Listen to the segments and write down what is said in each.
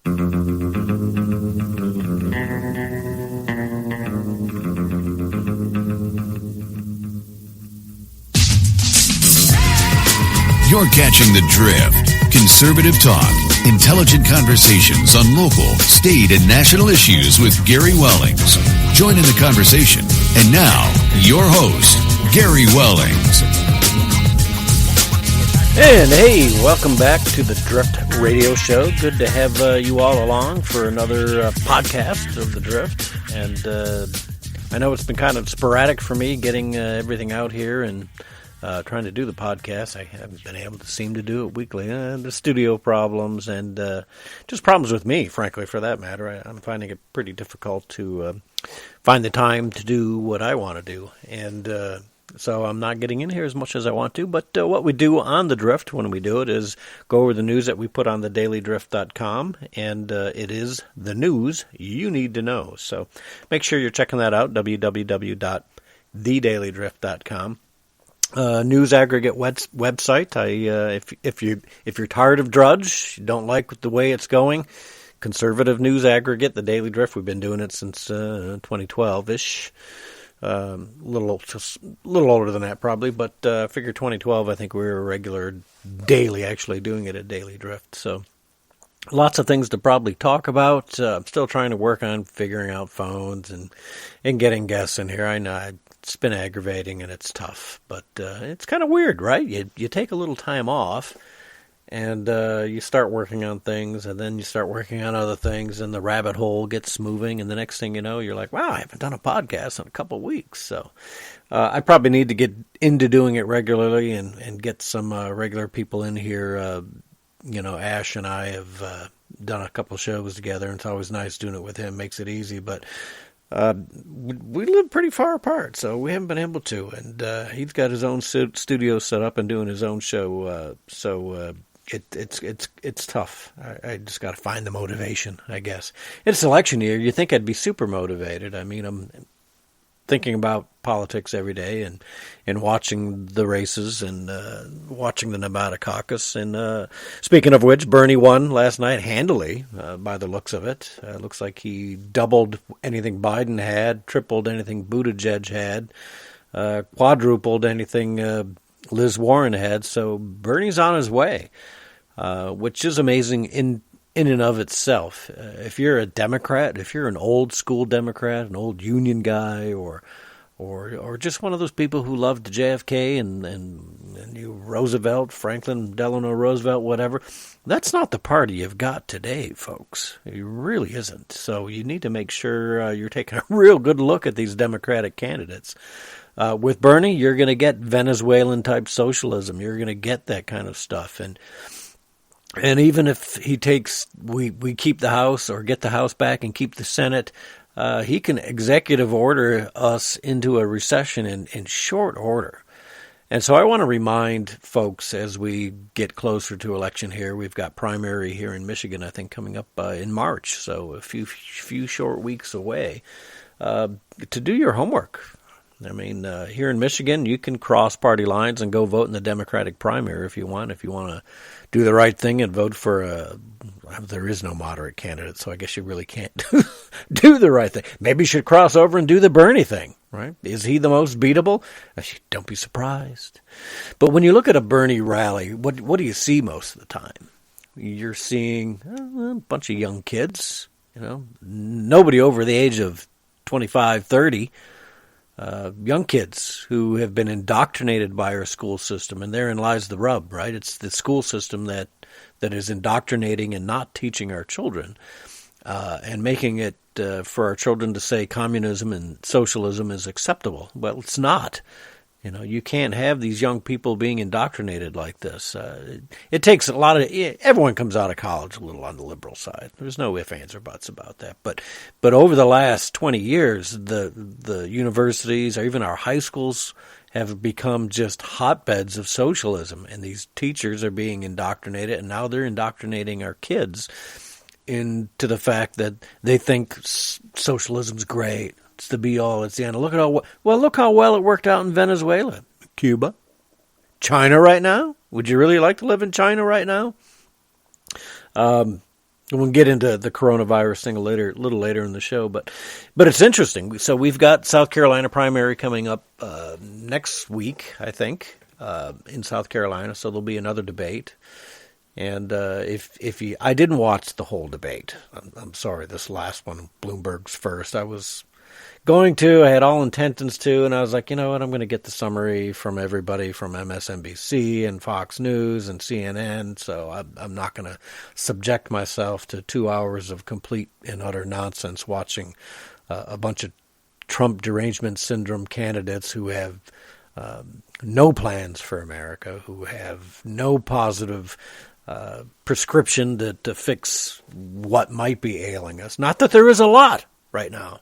You're catching the drift. Conservative talk, intelligent conversations on local, state, and national issues with Gary Wellings. Join in the conversation. And now, your host, Gary Wellings. And hey, welcome back to the Drift Radio Show. Good to have you all along for another podcast of the Drift. And I know it's been kind of sporadic for me getting everything out here and trying to do the podcast. I haven't been able to seem to do it weekly. The studio problems and just problems with me, frankly, for that matter. I'm finding it pretty difficult to find the time to do what I want to do. And so I'm not getting in here as much as I want to. But what we do on the Drift when we do it is go over the news that we put on thedailydrift.com. And it is the news you need to know. So make sure you're checking that out, www.thedailydrift.com. News aggregate website. If you're tired of Drudge, you don't like the way it's going, conservative news aggregate, the Daily Drift. We've been doing it since 2012-ish. Little older than that probably, but figure 2012. I think we were a regular daily, actually doing it at Daily Drift. So lots of things to probably talk about. I'm still trying to work on figuring out phones and getting guests in here. I know it's been aggravating and it's tough, but it's kind of weird, right? You take a little time off and you start working on things, and then you start working on other things, and the rabbit hole gets moving, and the next thing you know, you're like, wow, I haven't done a podcast in a couple of weeks. So I probably need to get into doing it regularly and get some regular people in here. Ash and I have done a couple shows together, and it's always nice doing it with him. Makes it easy, but we live pretty far apart, so we haven't been able to. And he's got his own studio set up and doing his own show. It's tough. I just got to find the motivation, I guess. It's election year. You think I'd be super motivated. I mean, I'm thinking about politics every day and watching the races and watching the Nevada caucus. And speaking of which, Bernie won last night handily by the looks of it. Looks like he doubled anything Biden had, tripled anything Buttigieg had, quadrupled anything Liz Warren had. So Bernie's on his way, which is amazing in and of itself. If you're a Democrat, if you're an old school Democrat, an old Union guy, or just one of those people who loved JFK and you Roosevelt, Franklin Delano Roosevelt, whatever, that's not the party you've got today, folks. It really isn't. So you need to make sure you're taking a real good look at these Democratic candidates. With Bernie, you're going to get Venezuelan-type socialism. You're going to get that kind of stuff. And even if he takes, we keep the House or get the House back and keep the Senate, he can executive order us into a recession in short order. And so I want to remind folks as we get closer to election here, we've got primary here in Michigan, I think, coming up in March, so a few short weeks away, to do your homework. I mean, here in Michigan, you can cross party lines and go vote in the Democratic primary if you want. If you want to do the right thing and vote for there is no moderate candidate, so I guess you really can't do the right thing. Maybe you should cross over and do the Bernie thing, right? Is he the most beatable? Don't be surprised. But when you look at a Bernie rally, what do you see most of the time? You're seeing a bunch of young kids, nobody over the age of 25, 30. Young kids who have been indoctrinated by our school system, and therein lies the rub, right? It's the school system that is indoctrinating and not teaching our children, and making it for our children to say communism and socialism is acceptable. Well, it's not. You can't have these young people being indoctrinated like this. It takes a lot of. Everyone comes out of college a little on the liberal side. There's no ifs, ands, or buts about that. But over the last 20 years, the universities or even our high schools have become just hotbeds of socialism, and these teachers are being indoctrinated, and now they're indoctrinating our kids into the fact that they think socialism's great. It's the be-all, it's the end. Look how well it worked out in Venezuela, Cuba, China right now. Would you really like to live in China right now? We'll get into the coronavirus thing a little later in the show, but it's interesting. So we've got South Carolina primary coming up next week, I think, in South Carolina. So there'll be another debate. And I didn't watch the whole debate. I'm sorry, this last one, Bloomberg's first. I was going to. I had all intentions to, and I was like, you know what? I'm going to get the summary from everybody from MSNBC and Fox News and CNN. So I'm not going to subject myself to 2 hours of complete and utter nonsense watching a bunch of Trump derangement syndrome candidates who have no plans for America, who have no positive prescription to fix what might be ailing us. Not that there is a lot right now.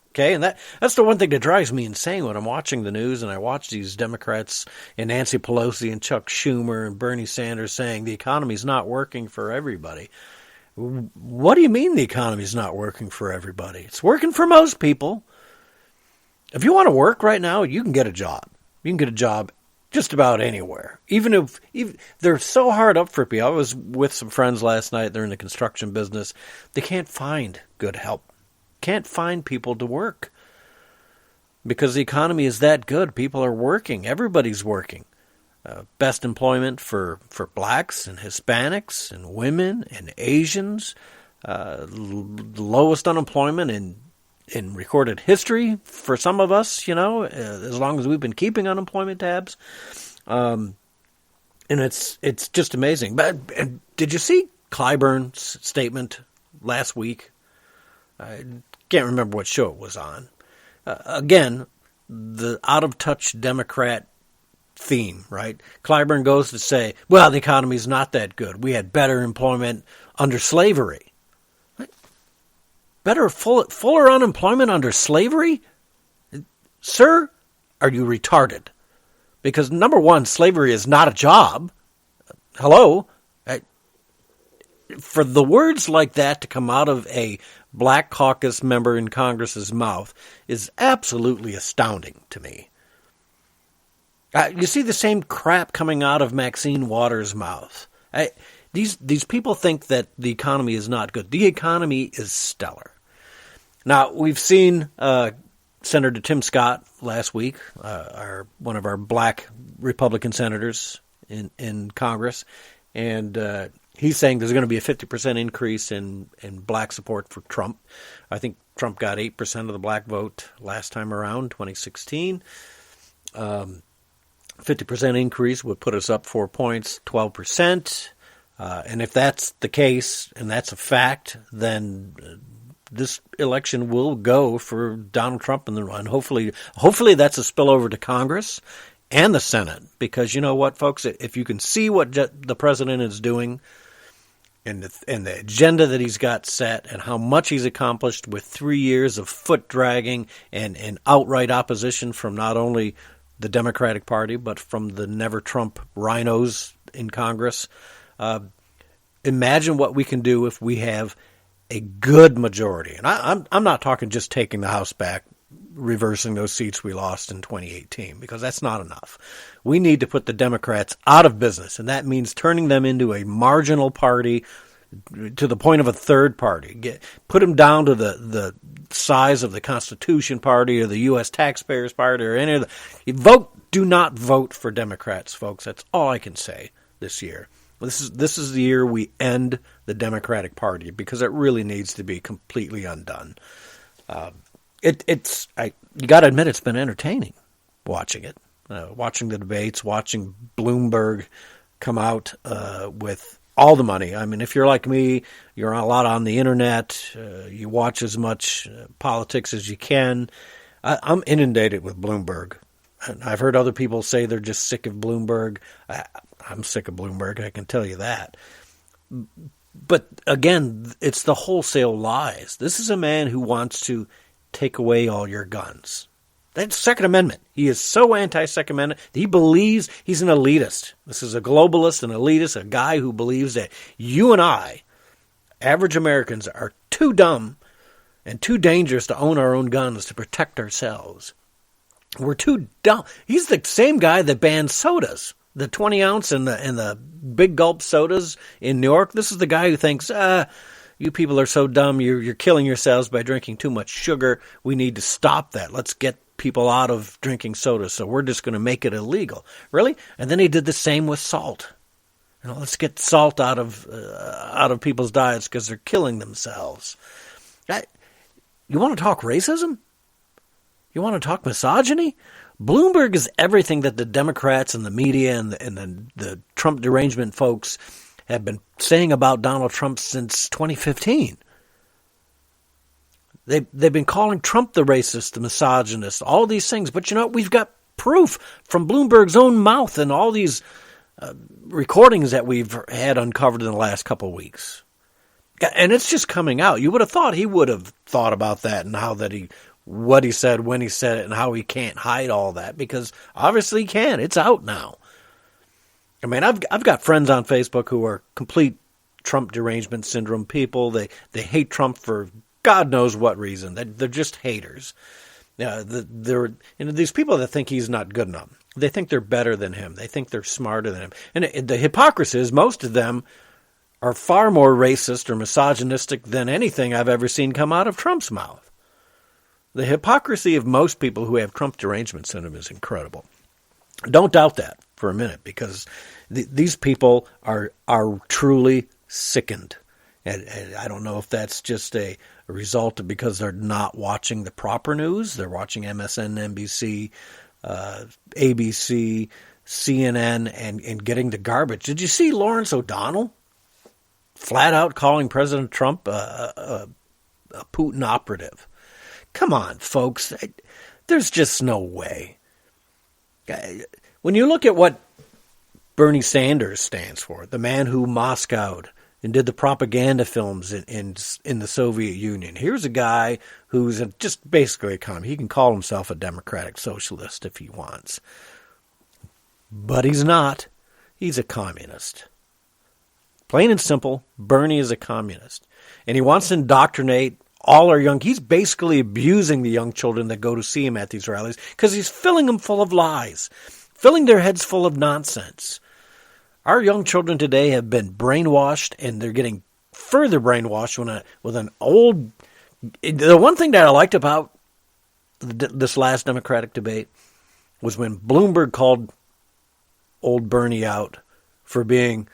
Okay, and that's the one thing that drives me insane when I'm watching the news and I watch these Democrats and Nancy Pelosi and Chuck Schumer and Bernie Sanders saying the economy's not working for everybody. What do you mean the economy's not working for everybody? It's working for most people. If you want to work right now, you can get a job. You can get a job just about anywhere. Even if they're so hard up for people. I was with some friends last night. They're in the construction business. They can't find good help. Can't find people to work because the economy is that good. People are working. Everybody's working. Best employment for blacks and Hispanics and women and Asians. Lowest unemployment in recorded history for some of us, as long as we've been keeping unemployment tabs. And it's just amazing. But did you see Clyburn's statement last week? I can't remember what show it was on. Again, the out-of-touch Democrat theme, right? Clyburn goes to say, well, the economy's not that good. We had better employment under slavery. Better, fuller unemployment under slavery? Sir, are you retarded? Because, number one, slavery is not a job. Hello? For the words like that to come out of a Black Caucus member in Congress's mouth is absolutely astounding to me. You see the same crap coming out of Maxine Waters' mouth. These people think that the economy is not good. The economy is stellar. Now, we've seen Senator Tim Scott last week, one of our black Republican senators in Congress, and he's saying there's going to be a 50% increase in black support for Trump. I think Trump got 8% of the black vote last time around, 2016. 50% increase would put us up 4 points, 12%. And if that's the case, and that's a fact, then this election will go for Donald Trump in the run. Hopefully that's a spillover to Congress and the Senate. Because you know what, folks? If you can see what the president is doing and the agenda that he's got set and how much he's accomplished with 3 years of foot dragging and outright opposition from not only the Democratic Party, but from the Never Trump rhinos in Congress. Imagine what we can do if we have a good majority. And I'm not talking just taking the House back, reversing those seats we lost in 2018, because that's not enough. We need to put the Democrats out of business, and that means turning them into a marginal party to the point of a third party. Put them down to the size of the Constitution Party or the U.S. Taxpayers Party or any of the... Do not vote for Democrats, folks. That's all I can say this year. This is the year we end the Democratic Party because it really needs to be completely undone. You got to admit it's been entertaining watching it, watching the debates, watching Bloomberg come out with all the money. I mean, if you're like me, you're a lot on the internet. You watch as much politics as you can. I'm inundated with Bloomberg. I've heard other people say they're just sick of Bloomberg. I'm sick of Bloomberg, I can tell you that. But again, it's the wholesale lies. This is a man who wants to take away all your guns. That's Second Amendment. He is so anti-Second Amendment. He believes he's an elitist. This is a globalist, an elitist, a guy who believes that you and I, average Americans, are too dumb and too dangerous to own our own guns to protect ourselves. We're too dumb. He's the same guy that banned sodas, the 20 ounce and the big gulp sodas in New York. This is the guy who thinks, you people are so dumb, you're killing yourselves by drinking too much sugar. We need to stop that. Let's get people out of drinking soda, so we're just going to make it illegal. Really? And then he did the same with salt. Let's get salt out of people's diets because they're killing themselves. You want to talk racism? You want to talk misogyny? Bloomberg is everything that the Democrats and the media and the Trump derangement folks have been saying about Donald Trump since 2015. They've been calling Trump the racist, the misogynist, all these things. But we've got proof from Bloomberg's own mouth and all these recordings that we've had uncovered in the last couple of weeks. And it's just coming out. You would have thought he would have thought about that and what he said, when he said it, and how he can't hide all that, because obviously he can. It's out now. I mean, I've got friends on Facebook who are complete Trump derangement syndrome people. They hate Trump for God knows what reason. They're just haters. These people that think he's not good enough. They think they're better than him. They think they're smarter than him. And the hypocrisy is most of them are far more racist or misogynistic than anything I've ever seen come out of Trump's mouth. The hypocrisy of most people who have Trump derangement syndrome is incredible. Don't doubt that for a minute, because these people are truly sickened. And I don't know if that's just a result of because they're not watching the proper news. They're watching MSN, NBC, ABC, CNN, and getting the garbage. Did you see Lawrence O'Donnell flat out calling President Trump a Putin operative? Come on, folks. There's just no way. When you look at what Bernie Sanders stands for, the man who Moscowed and did the propaganda films in the Soviet Union, here's a guy who's just basically a commie. He can call himself a democratic socialist if he wants. But he's not. He's a communist. Plain and simple, Bernie is a communist. And he wants to indoctrinate all our he's basically abusing the young children that go to see him at these rallies because he's filling them full of lies, filling their heads full of nonsense. Our young children today have been brainwashed, and they're getting further brainwashed with an old... The one thing that I liked about this last Democratic debate was when Bloomberg called old Bernie out for being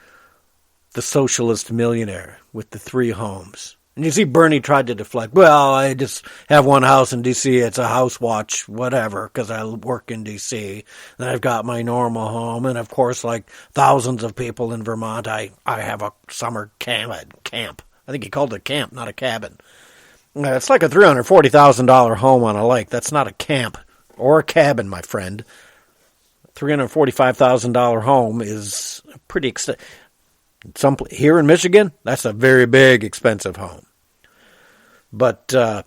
the socialist millionaire with the 3 homes. And you see Bernie tried to deflect. Well, I just have one house in D.C. It's a house watch, whatever, because I work in D.C. Then I've got my normal home. And, of course, like thousands of people in Vermont, I have a summer camp. I think he called it a camp, not a cabin. It's like a $340,000 home on a lake. That's not a camp or a cabin, my friend. $345,000 home is pretty expensive. Here in Michigan, that's a very big, expensive home. But, the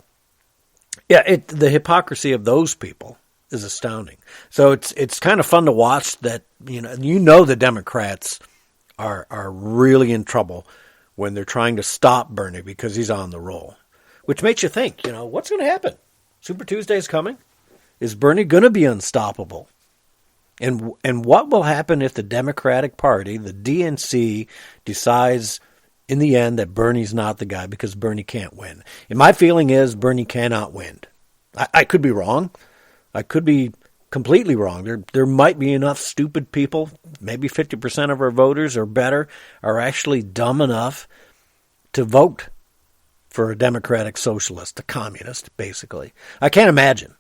hypocrisy of those people is astounding. So it's kind of fun to watch that, the Democrats are really in trouble when they're trying to stop Bernie because he's on the roll. Which makes you think, what's going to happen? Super Tuesday's coming. Is Bernie going to be unstoppable? And what will happen if the Democratic Party, the DNC, decides in the end that Bernie's not the guy because Bernie can't win? And my feeling is Bernie cannot win. I could be wrong. I could be completely wrong. There might be enough stupid people, maybe 50% of our voters or better, are actually dumb enough to vote for a democratic socialist, a communist, basically. I can't imagine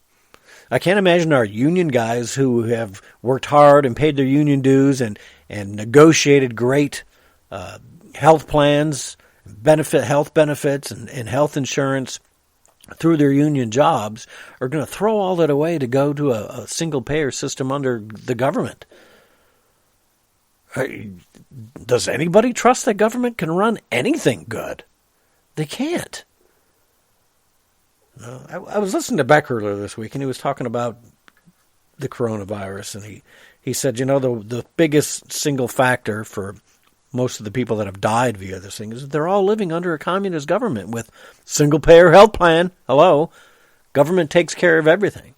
our union guys who have worked hard and paid their union dues and negotiated great health plans, health benefits, and health insurance through their union jobs are going to throw all that away to go to a single-payer system under the government. Does anybody trust that government can run anything good? They can't. I was listening to Beck earlier this week, and he was talking about the coronavirus, and he said, the biggest single factor for most of the people that have died via this thing is that they're all living under a communist government with single-payer health plan. Hello. Government takes care of everything.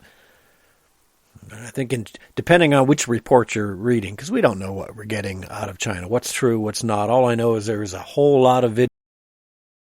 And I think depending on which report you're reading, because we don't know what we're getting out of China, what's true, what's not. All I know is there is a whole lot of